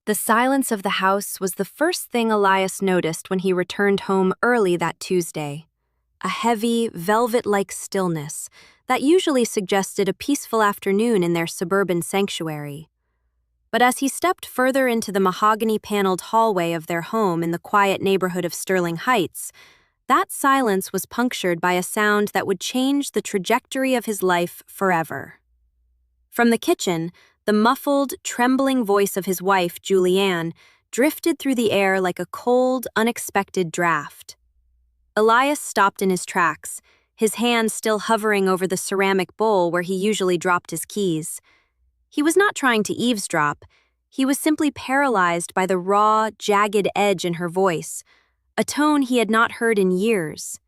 The silence of the house was the first thing Elias noticed when he returned home early that Tuesday. A heavy, velvet-like stillness that usually suggested a peaceful afternoon in their suburban sanctuary. But as he stepped further into the mahogany-paneled hallway of their home in the quiet neighborhood of Sterling Heights, that silence was punctured by a sound that would change the trajectory of his life forever. From the kitchen, the muffled, trembling voice of his wife, Julianne, drifted through the air like a cold, unexpected draft. Elias stopped in his tracks, his hand still hovering over the ceramic bowl where he usually dropped his keys. He was not trying to eavesdrop. He was simply paralyzed by the raw, jagged edge in her voice, a tone he had not heard in years.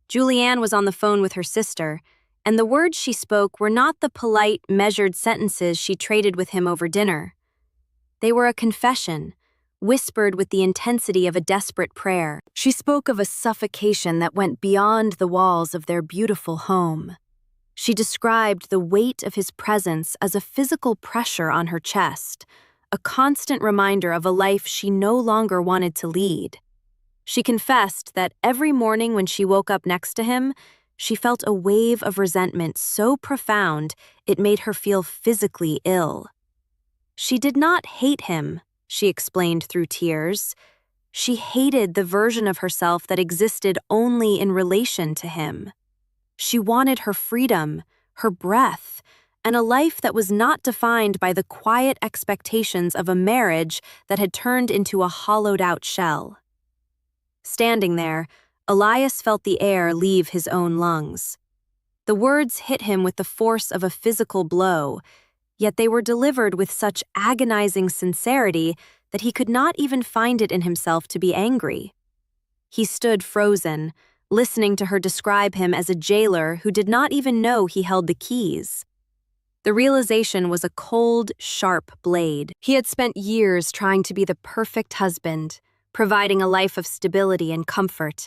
Julianne was on the phone with her sister, and the words she spoke were not the polite, measured sentences she traded with him over dinner. They were a confession, whispered with the intensity of a desperate prayer. She spoke of a suffocation that went beyond the walls of their beautiful home. She described the weight of his presence as a physical pressure on her chest, a constant reminder of a life she no longer wanted to lead. She confessed that every morning when she woke up next to him, she felt a wave of resentment so profound it made her feel physically ill. She did not hate him, she explained through tears. She hated the version of herself that existed only in relation to him. She wanted her freedom, her breath, and a life that was not defined by the quiet expectations of a marriage that had turned into a hollowed-out shell. Standing there, Elias felt the air leave his own lungs. The words hit him with the force of a physical blow, yet they were delivered with such agonizing sincerity that he could not even find it in himself to be angry. He stood frozen, listening to her describe him as a jailer who did not even know he held the keys. The realization was a cold, sharp blade. He had spent years trying to be the perfect husband, providing a life of stability and comfort,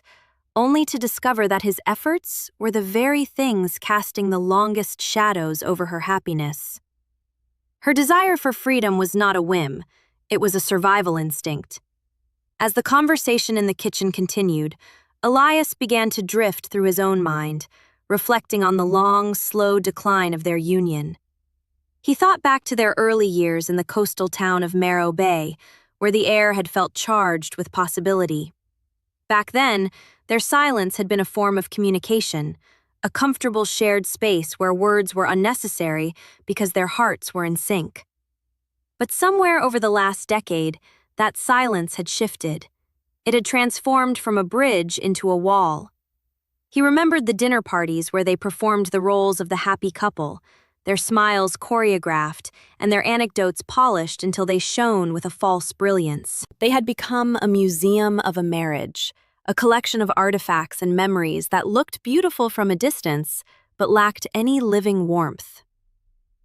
only to discover that his efforts were the very things casting the longest shadows over her happiness. Her desire for freedom was not a whim, it was a survival instinct. As the conversation in the kitchen continued, Elias began to drift through his own mind, reflecting on the long, slow decline of their union. He thought back to their early years in the coastal town of Morro Bay, where the air had felt charged with possibility. Back then, their silence had been a form of communication, a comfortable shared space where words were unnecessary because their hearts were in sync. But somewhere over the last decade, that silence had shifted. It had transformed from a bridge into a wall. He remembered the dinner parties where they performed the roles of the happy couple, their smiles choreographed and their anecdotes polished until they shone with a false brilliance. They had become a museum of a marriage, a collection of artifacts and memories that looked beautiful from a distance, but lacked any living warmth.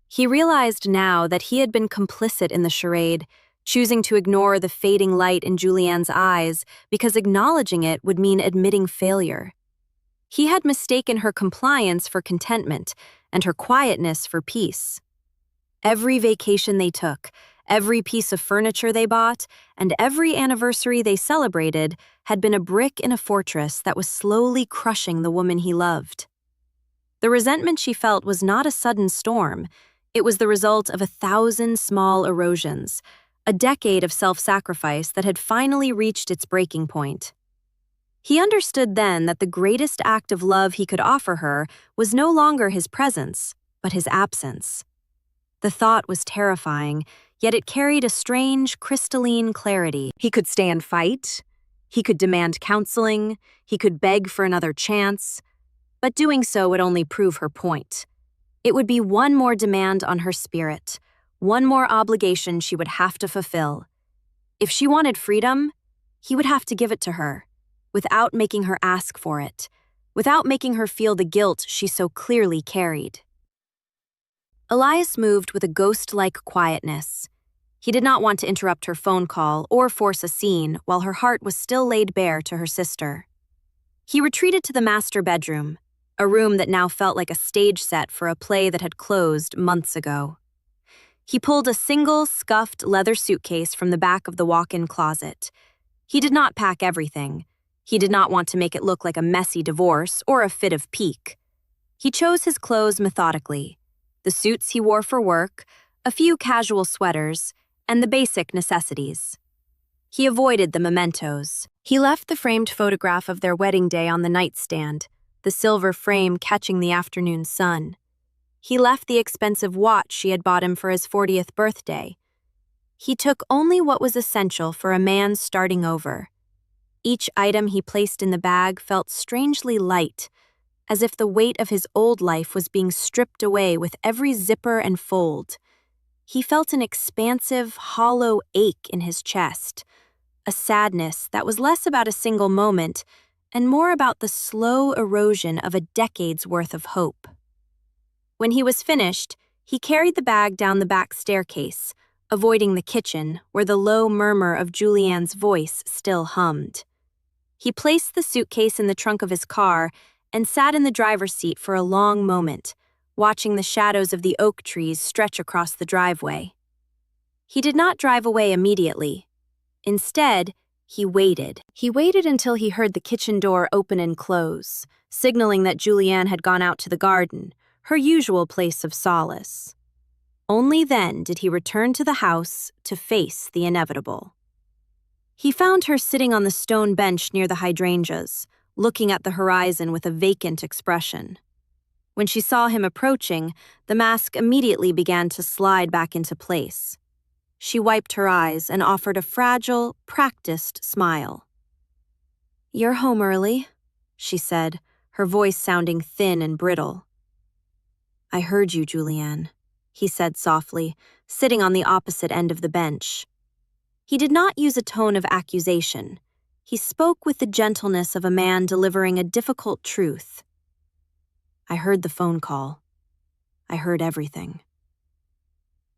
He realized now that he had been complicit in the charade, choosing to ignore the fading light in Julianne's eyes because acknowledging it would mean admitting failure. He had mistaken her compliance for contentment and her quietness for peace. Every vacation they took, every piece of furniture they bought, and every anniversary they celebrated had been a brick in a fortress that was slowly crushing the woman he loved. The resentment she felt was not a sudden storm. It was the result of 1,000 small erosions, a decade of self-sacrifice that had finally reached its breaking point. He understood then that the greatest act of love he could offer her was no longer his presence, but his absence. The thought was terrifying, yet it carried a strange, crystalline clarity. He could stay and fight, he could demand counseling, he could beg for another chance, but doing so would only prove her point. It would be one more demand on her spirit, one more obligation she would have to fulfill. If she wanted freedom, he would have to give it to her, without making her ask for it, without making her feel the guilt she so clearly carried. Elias moved with a ghost-like quietness. He did not want to interrupt her phone call or force a scene while her heart was still laid bare to her sister. He retreated to the master bedroom, a room that now felt like a stage set for a play that had closed months ago. He pulled a single, scuffed leather suitcase from the back of the walk-in closet. He did not pack everything. He did not want to make it look like a messy divorce or a fit of pique. He chose his clothes methodically. The suits he wore for work, a few casual sweaters, and the basic necessities. He avoided the mementos. He left the framed photograph of their wedding day on the nightstand, the silver frame catching the afternoon sun. He left the expensive watch she had bought him for his 40th birthday. He took only what was essential for a man starting over. Each item he placed in the bag felt strangely light, as if the weight of his old life was being stripped away with every zipper and fold. He felt an expansive, hollow ache in his chest, a sadness that was less about a single moment and more about the slow erosion of a decade's worth of hope. When he was finished, he carried the bag down the back staircase, avoiding the kitchen where the low murmur of Julianne's voice still hummed. He placed the suitcase in the trunk of his car and sat in the driver's seat for a long moment, watching the shadows of the oak trees stretch across the driveway. He did not drive away immediately. Instead, he waited. He waited until he heard the kitchen door open and close, signaling that Julianne had gone out to the garden, her usual place of solace. Only then did he return to the house to face the inevitable. He found her sitting on the stone bench near the hydrangeas, looking at the horizon with a vacant expression. When she saw him approaching, the mask immediately began to slide back into place. She wiped her eyes and offered a fragile, practiced smile. "You're home early," she said, her voice sounding thin and brittle. "I heard you, Julianne," he said softly, sitting on the opposite end of the bench. He did not use a tone of accusation. He spoke with the gentleness of a man delivering a difficult truth. "I heard the phone call. I heard everything."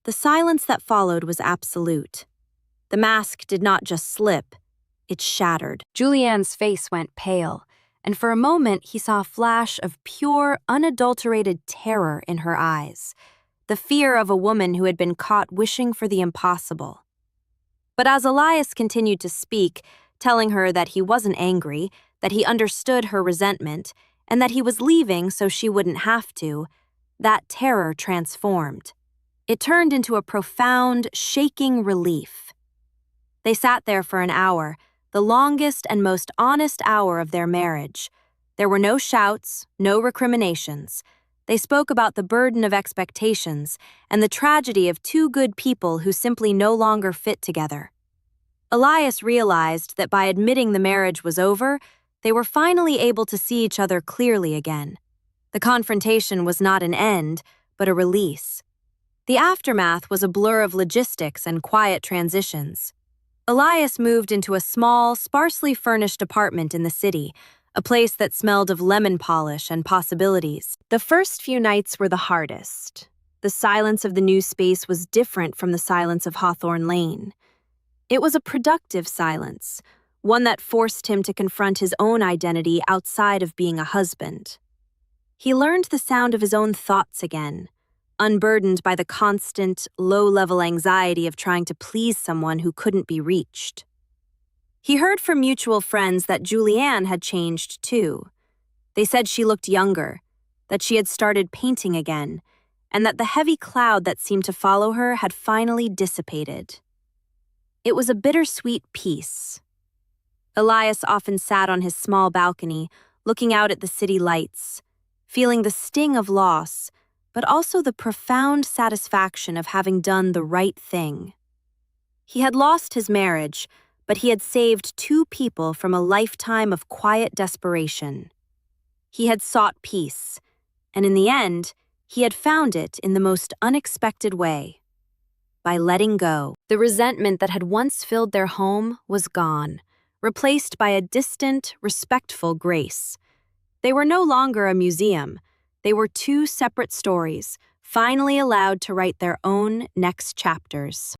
The silence that followed was absolute. The mask did not just slip, it shattered. Julianne's face went pale, and for a moment he saw a flash of pure, unadulterated terror in her eyes, the fear of a woman who had been caught wishing for the impossible. But as Elias continued to speak, telling her that he wasn't angry, that he understood her resentment, and that he was leaving so she wouldn't have to, that terror transformed. It turned into a profound, shaking relief. They sat there for an hour, the longest and most honest hour of their marriage. There were no shouts, no recriminations. They spoke about the burden of expectations and the tragedy of two good people who simply no longer fit together. Elias realized that by admitting the marriage was over, they were finally able to see each other clearly again. The confrontation was not an end, but a release. The aftermath was a blur of logistics and quiet transitions. Elias moved into a small, sparsely furnished apartment in the city, a place that smelled of lemon polish and possibilities. The first few nights were the hardest. The silence of the new space was different from the silence of Hawthorne Lane. It was a productive silence, one that forced him to confront his own identity outside of being a husband. He learned the sound of his own thoughts again, unburdened by the constant, low-level anxiety of trying to please someone who couldn't be reached. He heard from mutual friends that Julianne had changed too. They said she looked younger, that she had started painting again, and that the heavy cloud that seemed to follow her had finally dissipated. It was a bittersweet peace. Elias often sat on his small balcony, looking out at the city lights, feeling the sting of loss, but also the profound satisfaction of having done the right thing. He had lost his marriage, but he had saved two people from a lifetime of quiet desperation. He had sought peace, and in the end, he had found it in the most unexpected way. By letting go. The resentment that had once filled their home was gone, replaced by a distant, respectful grace. They were no longer a museum. They were two separate stories, finally allowed to write their own next chapters.